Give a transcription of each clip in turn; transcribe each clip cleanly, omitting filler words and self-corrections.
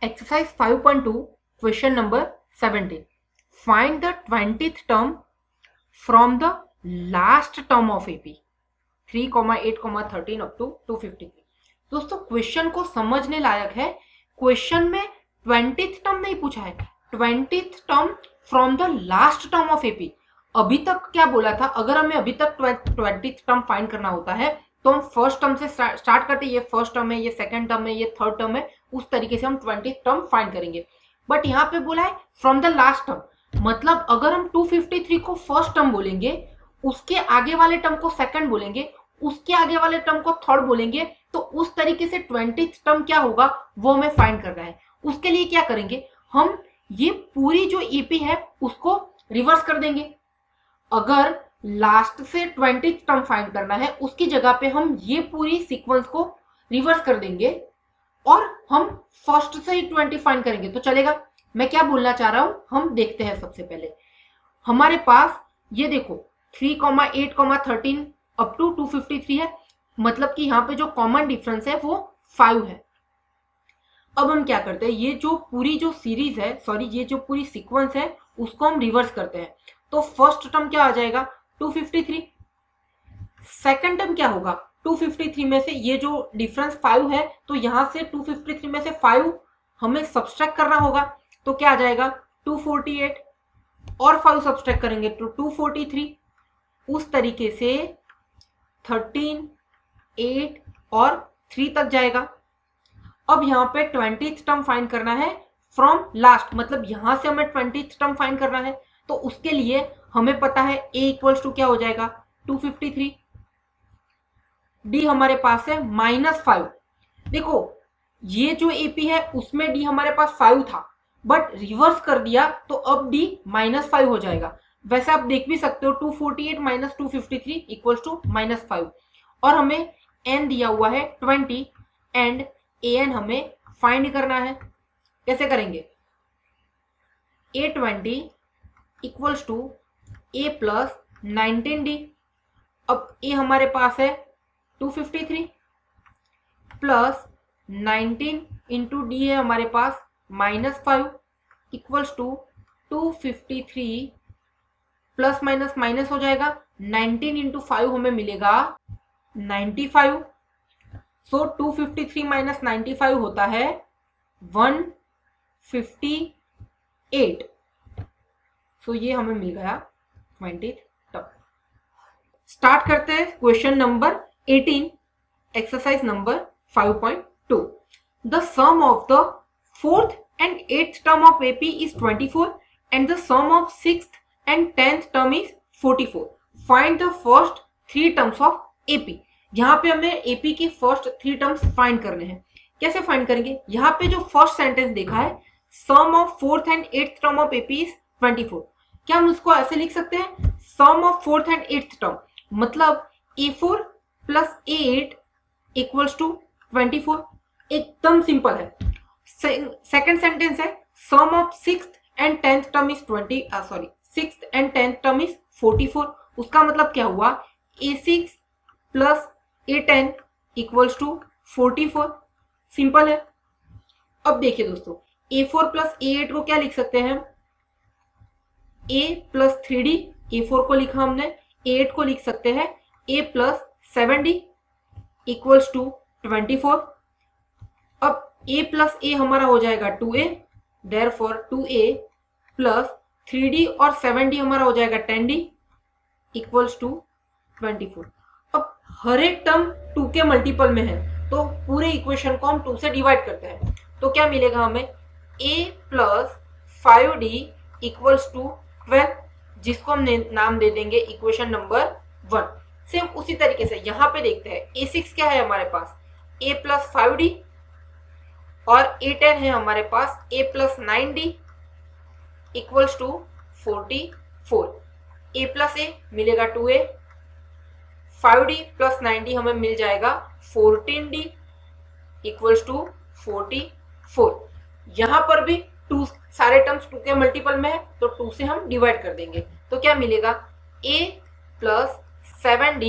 Exercise 5.2, question number 17. Find the 20th term from the last term of AP 3,8,13 up to 253. दोस्तों question को समझने लायक है. Question में 20th term नहीं पूछा है, 20th term from the last term of AP. अभी तक क्या बोला था, अगर हमें अभी तक 20th टर्म फाइंड करना होता है तो हम फर्स्ट टर्म से स्टार्ट करते हैं. ये फर्स्ट टर्म है, ये सेकंड टर्म है, ये थर्ड टर्म है, उस तरीके से हम 20th टर्म फाइंड करेंगे. बट यहाँ पे बोला है फ्रॉम द लास्ट टर्म, मतलब अगर हम 253 को फर्स्ट टर्म बोलेंगे, उसके आगे वाले टर्म को सेकंड बोलेंगे, उसके आगे वाले टर्म को थर्ड बोलेंगे, तो उस तरीके से 20th टर्म क्या होगा वो हमें फाइंड करना है. उसके लिए क्या करेंगे, हम ये पूरी जो ईपी है उसको रिवर्स कर देंगे. अगर लास्ट से 20th टर्म फाइंड करना है, उसकी जगह पे हम ये पूरी सीक्वेंस को रिवर्स कर देंगे और हम फर्स्ट से ही 20 फाइंड करेंगे तो चलेगा. मैं क्या बोलना चाह रहा हूं, हम देखते हैं. सबसे पहले हमारे पास ये देखो 3,8,13 अप टू 253 है, मतलब कि यहाँ पे जो कॉमन डिफरेंस है वो 5 है. अब हम क्या करते हैं, ये जो पूरी जो सीरीज है, सॉरी ये जो पूरी सीक्वेंस है उसको हम रिवर्स करते हैं. तो फर्स्ट टर्म क्या आ जाएगा 253, सेकंड टर्म क्या होगा 253 में से ये जो डिफरेंस 5 है, तो यहां से 253 में से 5 हमें सब्सट्रैक्ट करना होगा. तो क्या आ जाएगा 248 और 5 सब्सट्रैक्ट करेंगे तो 243. उस तरीके से 13, 8 और 3 तक जाएगा. अब यहाँ पे 20th टर्म फाइंड करना है फ्रॉम लास्ट, मतलब यहां से हमें 20th टर्म फाइंड करना है. तो उसके लिए हमें पता है a इक्वल्स टू क्या हो जाएगा 253, d हमारे पास है -5. देखो ये जो AP है उसमें d हमारे पास 5 था, बट रिवर्स कर दिया तो अब d -5 हो जाएगा. वैसे आप देख भी सकते हो 248 माइनस 253 इक्वल्स टू -5. और हमें n दिया हुआ है 20 एंड an हमें फाइंड करना है. कैसे करेंगे, a20 equals to a plus 19d. अब a हमारे पास है 253 प्लस 19 इंटू डी है हमारे पास -5 equals to 253 plus minus minus हो जाएगा. 19 इंटू 5 हमें मिलेगा 95. सो 253 माइनस 95 होता है 158. सो ये हमें मिल गया 20th टर्म. स्टार्ट करते हैं question number 18, exercise number 5.2. The sum of the 4th and 8th term of AP is 24 and the sum of 6th and 10th term is 44. Find the first 3 terms of AP. यहाँ पे हमें AP की first 3 terms find करने हैं. कैसे find करेंगे, यहाँ पे जो फर्स्ट सेंटेंस देखा है सम of 4th and 8th term of AP is 24. क्या हम उसको ऐसे लिख सकते हैं, सम of 4th and 8th term, मतलब A4 plus A8 equals to 24. एकदम सिंपल है. सेकेंड सेंटेंस है सम of 6th and 10th term is 6th and 10th term is 44. उसका मतलब क्या हुआ, A6 plus A10 equals to 44. Simple है. अब देखिए दोस्तों, A4 प्लस A8 को क्या लिख सकते हैं, A प्लस 3D. A4 को लिखा हमने, A8 को लिख सकते हैं A plus 7D equals to 24. अब A प्लस A हमारा हो जाएगा 2A, therefore 2A plus 3D और 7D हमारा हो जाएगा 10D इक्वल्स टू 24. अब हर एक टर्म 2 के मल्टीपल में है तो पूरे इक्वेशन को हम 2 से डिवाइड करते हैं. तो क्या मिलेगा हमें, A plus 5D equals to 12, जिसको हम नाम दे देंगे इक्वेशन नंबर 1. सेम उसी तरीके से यहाँ पे देखते हैं A6 क्या है हमारे पास, A प्लस 5D और A10 है हमारे पास A plus 9D equals to 44. A plus A मिलेगा 2A, 5D प्लस 9D हमें मिल जाएगा 14D इक्वल्स टू 44. यहाँ पर भी 2 सारे टर्म्स 2 के मल्टीपल में है तो 2 से हम डिवाइड कर देंगे. तो क्या मिलेगा, A plus 7D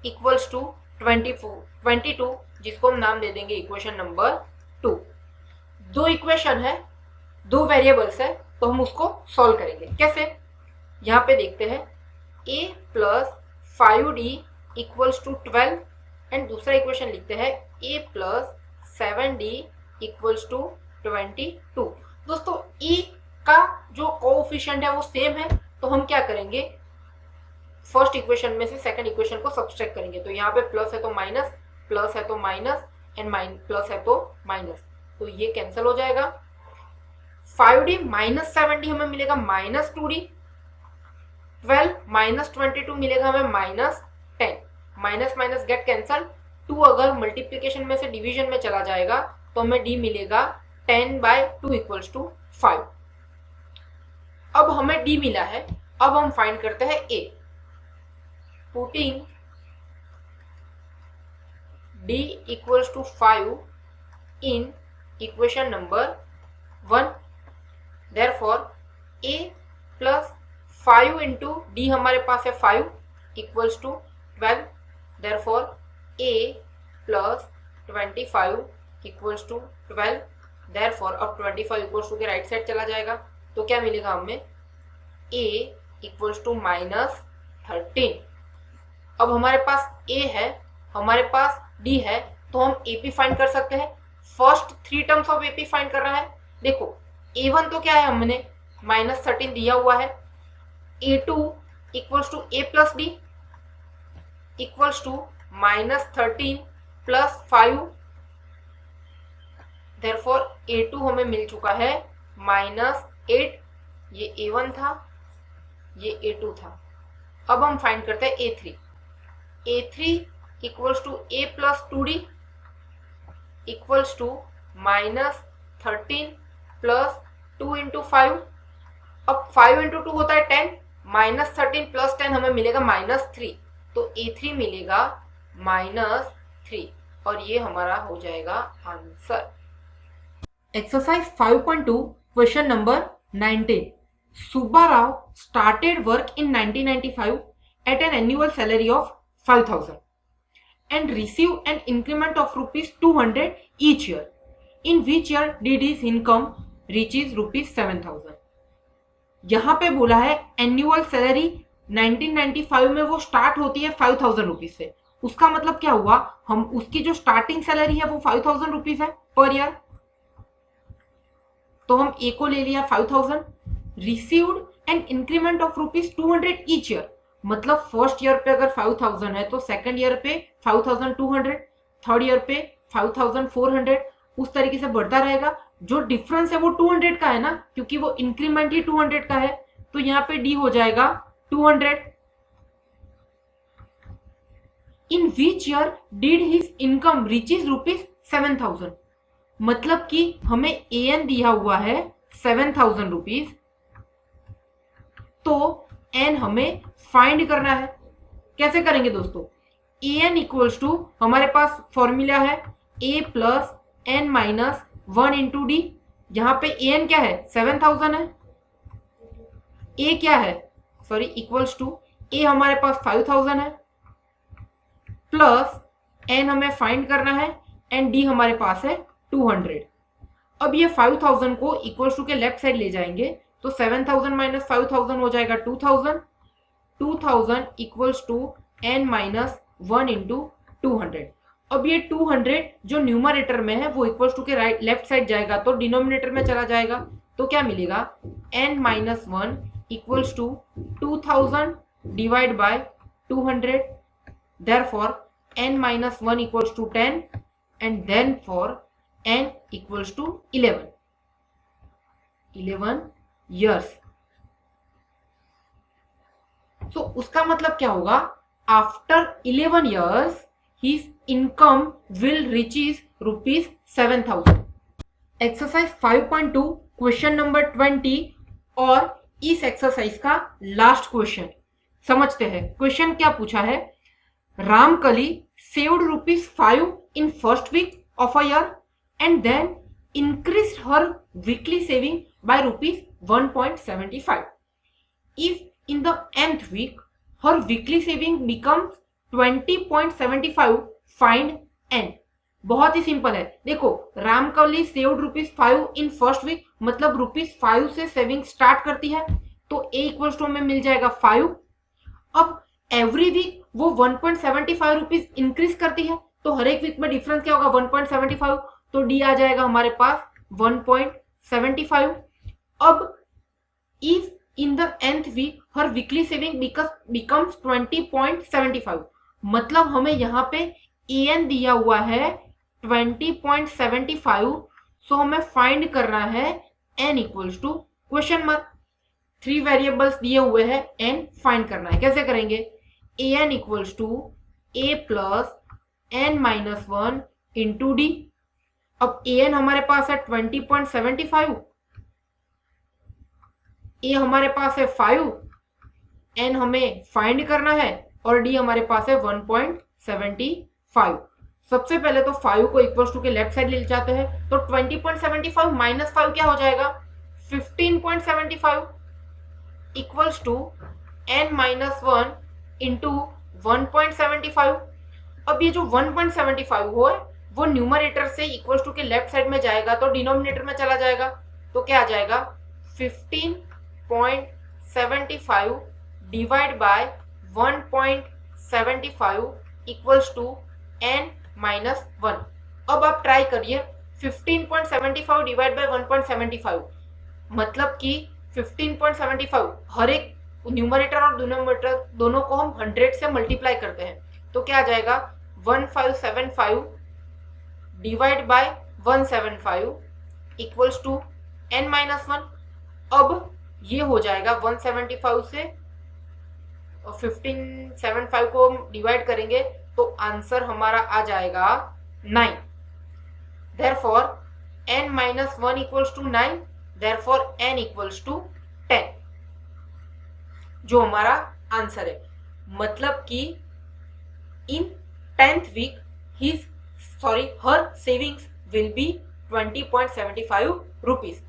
equals to 22, जिसको हम नाम दे देंगे इक्वेशन नंबर 2. दो इक्वेशन है, दो वेरिएबल्स है, तो हम उसको सॉल्व करेंगे। कैसे, यहाँ पे देखते हैं a plus 5d equals to 12 and दूसरा इक्वेशन लिखते हैं a plus 7d equals to 22। दोस्तों e का जो कोएफिशिएंट है वो सेम है, तो हम क्या करेंगे, फर्स्ट इक्वेशन में से सेकंड इक्वेशन को सब्सट्रैक्ट करेंगे। तो यहाँ पे प्लस है तो माइनस, प्लस है तो माइनस एंड प्लस है तो माइनस, तो ये कैंसिल हो जाएगा। 5d माइनस 7d हमें मिलेगा माइनस 2d, 12 माइनस 22 मिलेगा हमें minus 10, minus minus get cancel, 2 अगर मल्टीप्लीकेशन में से डिवीजन में चला जाएगा तो हमें d मिलेगा 10/2 इक्वल्स टू 5। अब हमें d मिला है, अब हम फाइंड करते हैं a। Putting d equals to 5 in equation number 1, therefore a plus 5 into D हमारे पास है 5 equals to 12, therefore a plus 25 equals to 12, therefore अब 25 इक्वल्स टू के राइट साइड चला जाएगा, तो क्या मिलेगा हमें a इक्वल्स टू माइनस 13। अब हमारे पास a है, हमारे पास d है, तो हम AP फाइंड कर सकते हैं। First 3 terms of AP find कर रहा है। देखो a1 तो क्या है, हमने माइनस 13 दिया हुआ है, a2 equals to a plus D equals to minus 13 plus 5, therefore a2 हमें मिल चुका है माइनस 8, ये a1 था, ये a2 था। अब हम फाइंड करते हैं a3। a3 equals to a plus 2d equals to minus 13 plus 2 into 5। अब 5 इंटू 2 होता है 10, माइनस 13 प्लस 10 हमें मिलेगा माइनस 3, तो a3 मिलेगा माइनस 3 और ये हमारा हो जाएगा answer. Exercise 5.2 question number 19। Subbarao started work in 1995 at an annual salary of 5,000 and received an increment of rupees 200 each year. In which year did his income reaches rupees 7,000? यहाँ पे बोला है एनुअल सैलरी 1995 में वो start होती है 5,000 rupees से। उसका मतलब क्या हुआ, हम उसकी जो स्टार्टिंग सैलरी है वो 5,000 रुपीज है पर ईयर, तो हम ए को ले लिया 5,000। Received an increment of rupees 200 each year, मतलब फर्स्ट ईयर पे अगर 5,000 है तो सेकंड ईयर पे 5,200, थर्ड ईयर पे 5,400, उस तरीके से बढ़ता रहेगा। जो डिफरेंस है वो 200 का है ना, क्योंकि वो इंक्रीमेंट ही 200 का है, तो यहाँ पे डी हो जाएगा 200। In which year did his income reaches rupees 7,000, मतलब कि हमें एन दिया हुआ है 7,000 रुपीज, तो एन हमें फाइंड करना है। कैसे करेंगे दोस्तों, एन इक्वल्स टू हमारे पास फॉर्मूला है A plus N minus 1 into D. यहाँ पे एन क्या है 7,000 है, ए क्या है सॉरी इक्वल्स टू ए हमारे पास 5,000 है प्लस एन हमें फाइंड करना है एंड डी हमारे पास है 200। अब ये 5,000 को इक्वल्स टू के लेफ्ट साइड ले जाएंगे तो 7,000 माइनस 5,000 हो जाएगा 2,000। 2,000 equals to N minus 1 into 200। अब ये 200 जो न्यूमरेटर में है वो इक्वल्स टू के राइट लेफ्ट साइड जाएगा तो डिनोमिनेटर में चला जाएगा, तो क्या मिलेगा n minus 1 equals to 2,000 divide by 200, therefore n minus 1 equals to 10 and then for n equals to 11 years। so उसका मतलब क्या होगा, after 11 years his income will reaches rupees 7,000। Exercise 5.2 question number 20 और इस एक्सरसाइज का लास्ट क्वेश्चन समझते हैं। Question क्या पूछा है, Ramkali saved rupees 5 in first week of a year and then increased her weekly saving by rupees 1.75. If in the nth week her weekly saving becomes 20.75, find n। बहुत ही simple है। देखो, Ramkali saved ₹5 in first week, मतलब ₹5 से saving start करती है, तो ए equals to हमें मिल जाएगा 5। अब एवरी वीक वो 1.75 रुपीज इंक्रीज करती है, तो हर एक वीक में डिफरेंस क्या होगा 1.75, तो डी आ जाएगा हमारे पास 1.75। अब if in the nth week her weekly saving becomes 20.75, मतलब हमें यहाँ पे an दिया हुआ है 20.75, सो हमें फाइंड करना है n equals to question mark, 3 variables दिए हुए हैं, n फाइंड करना है। कैसे करेंगे, an equals to a plus n minus 1 into D. अब an हमारे पास है 20.75, a हमारे पास है 5, n हमें फाइंड करना है और d हमारे पास है 1.75। सबसे पहले तो 5 को इक्वल्स टू के लेफ्ट साइड ले जाते हैं, तो 20.75 माइनस 5 क्या हो जाएगा 15.75 equals to n minus 1 into 1.75। अब ये जो 1.75 हो है वो न्यूमरेटर से इक्वल्स टू के लेफ्ट साइड में जाएगा तो डिनोमिनेटर में चला जाएगा, तो क्या आ जाएगा 15.75 divide by 1.75 equals to n minus 1। अब आप ट्राई करिए 15.75 डिवाइड बाय 1.75, मतलब कि 15.75 हर एक न्यूमरेटर और डिनोमिनेटर दोनों को हम 100 से मल्टीप्लाई करते हैं, तो क्या आ जाएगा 1575 divide by 175 equals to n minus 1। अब ये हो जाएगा 175 से 1575 को डिवाइड करेंगे तो आंसर हमारा आ जाएगा 9। Therefore n minus 1 equals to 9, therefore n equals to 10, जो हमारा आंसर है। मतलब कि in 10th week her savings will be 20.75 rupees.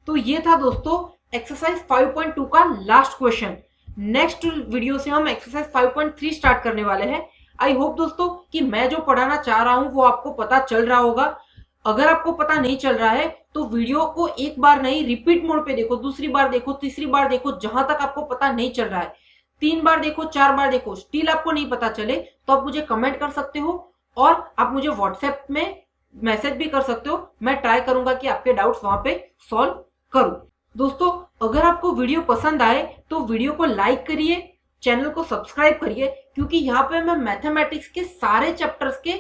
तो ये था दोस्तों एक्सरसाइज 5.2 का लास्ट क्वेश्चन। नेक्स्ट वीडियो से हम एक्सरसाइज 5.3 स्टार्ट करने वाले हैं। आई होप दोस्तों कि मैं जो पढ़ाना चाह रहा हूं वो आपको पता चल रहा होगा। अगर आपको पता नहीं चल रहा है तो वीडियो को एक बार नहीं रिपीट मोड पे देखो, दूसरी बार देखो, तीसरी बार देखो, जहां तक आपको पता नहीं चल रहा है 3 बार देखो, 4 बार देखो, स्टिल आपको नहीं पता चले तो आप मुझे कमेंट कर सकते हो और आप मुझे व्हाट्सएप में मैसेज भी कर सकते हो। मैं ट्राई करूंगा कि आपके डाउट्स वहां पे सॉल्व करूं। दोस्तों अगर आपको वीडियो पसंद आए तो वीडियो को लाइक करिए, चैनल को सब्सक्राइब करिए, क्योंकि यहाँ पे मैं मैथमेटिक्स के सारे चैप्टर्स के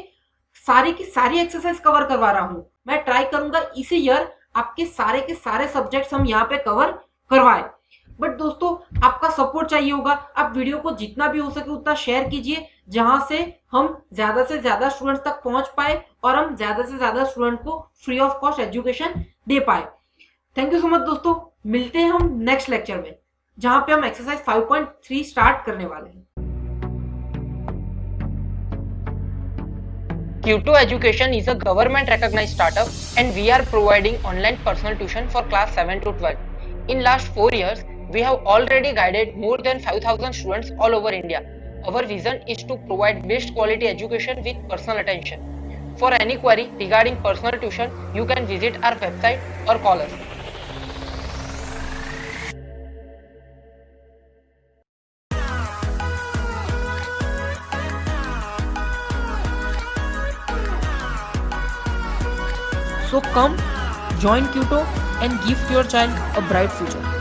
सारी की सारी एक्सरसाइज कवर करवा रहा हूँ। मैं ट्राई करूंगा इसी ईयर आपके सारे के सारे सब्जेक्ट्स हम यहाँ पे कवर करवाए। बट दोस्तों आपका सपोर्ट चाहिए होगा, आप वीडियो को जितना भी हो सके उतना शेयर कीजिए, जहां से हम ज्यादा से ज्यादा स्टूडेंट्स तक पहुंच पाए और हम ज्यादा से ज्यादा स्टूडेंट को फ्री ऑफ कॉस्ट एजुकेशन दे पाए। थैंक यू सो मच दोस्तों, मिलते हैं हम नेक्स्ट लेक्चर में जहां पे हम एक्सरसाइज 5.3 स्टार्ट करने वाले हैं। Q2 Education is a government recognized startup and we are providing online personal tuition for class 7 to 12. In last 4 years, we have already guided more than 5,000 students all over India. Our vision is to provide best quality education with personal attention. For any query regarding personal tuition, you can visit our website or call us. So come, join Q2 and give your child a bright future.